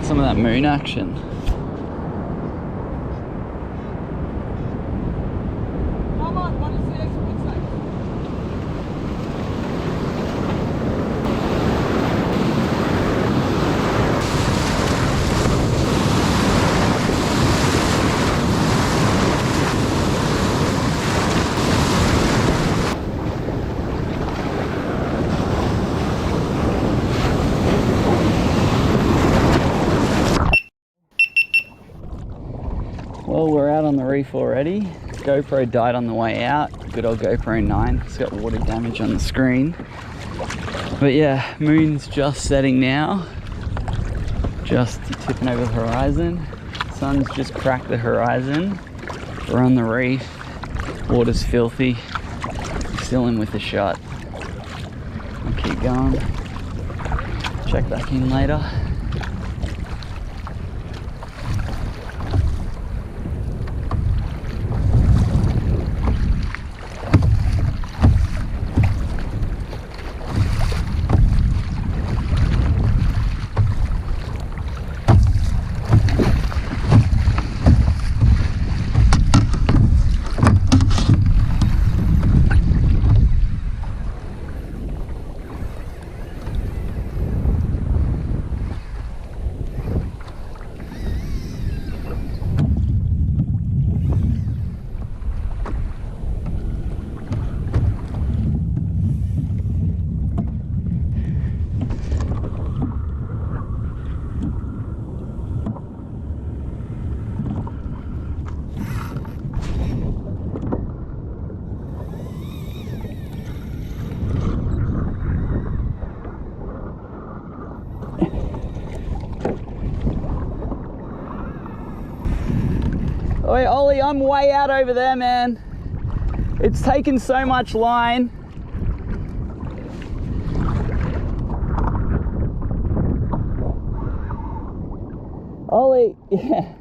some of that moon action. Come on, what is the expert side? Well, we're out on the reef already. GoPro died on the way out. Good old GoPro 9. It's got water damage on the screen. But yeah, moon's just setting now. Just tipping over the horizon. Sun's just cracked the horizon. We're on the reef. Water's filthy. Still in with the shot. I'll keep going. Check back in later. Oi, Ollie, I'm way out over there, man. It's taken so much line. Ollie, yeah.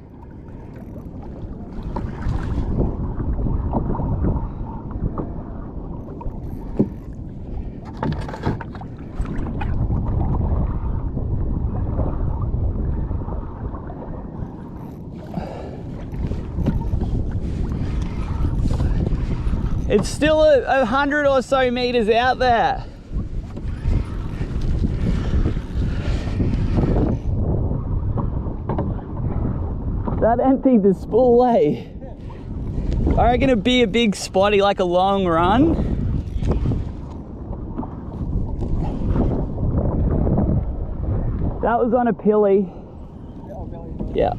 It's still 100 or so meters out there. That emptied the spool, eh? I reckon it'd be a big spotty, like a long run. That was on a pilly. Yeah.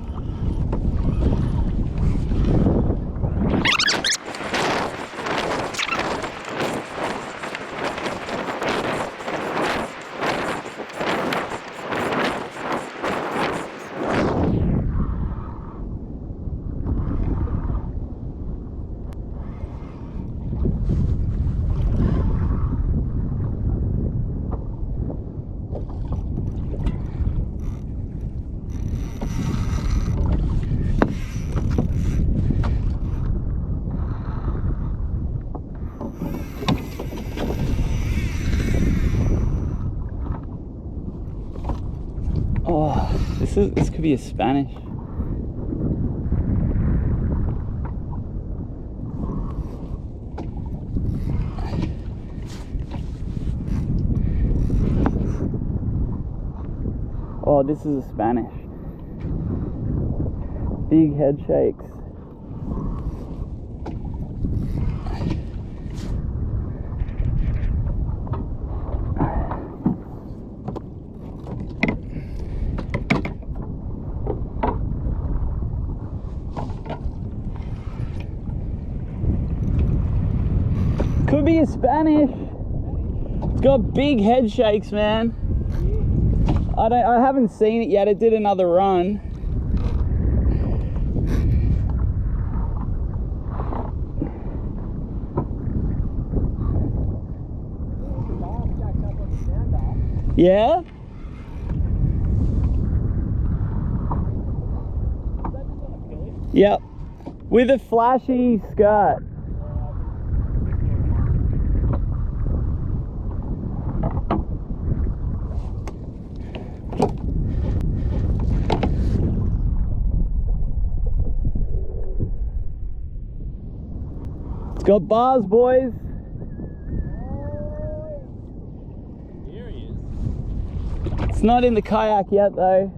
Oh, this could be a Spanish. Oh, this is a Spanish. Big head shakes. Could be a Spanish. It's got big head shakes, man. I haven't seen it yet. It did another run. Yeah? Yep. With a flashy skirt. got bars, boys. Here he is. It's not in the kayak yet, though.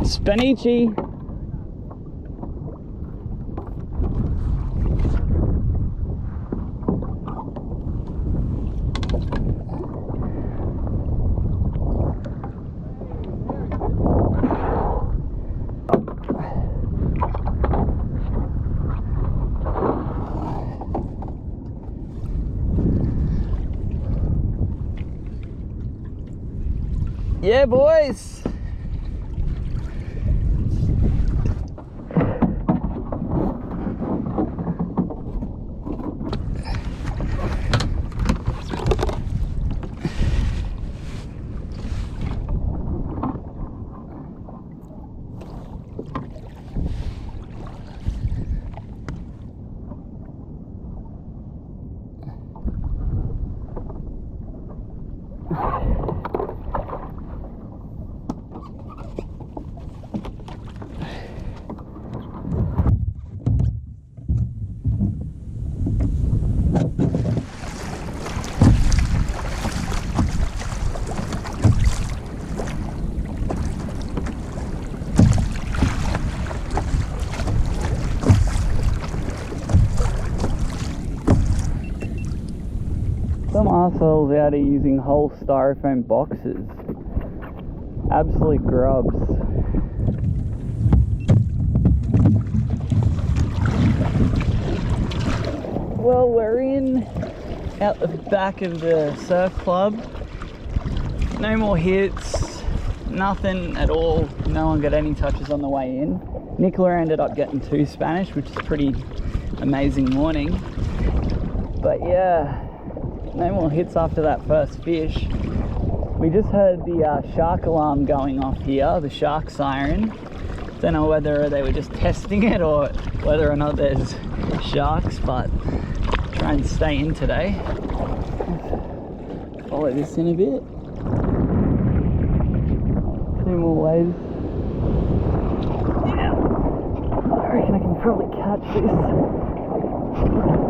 Spanichi. Yeah, boys. Some arseholes out here using whole styrofoam boxes. Absolute grubs. Well, we're in out the back of the surf club. No more hits, nothing at all. No one got any touches on the way in. Nicola ended up getting 2 Spanish, which is a pretty amazing morning. But yeah, no more hits after that first fish. We just heard the shark alarm going off here, the shark siren. Don't know whether they were just testing it or whether or not there's sharks, but try and stay in today. Follow this in a bit. 2 more waves. Yeah. I reckon I can probably catch this.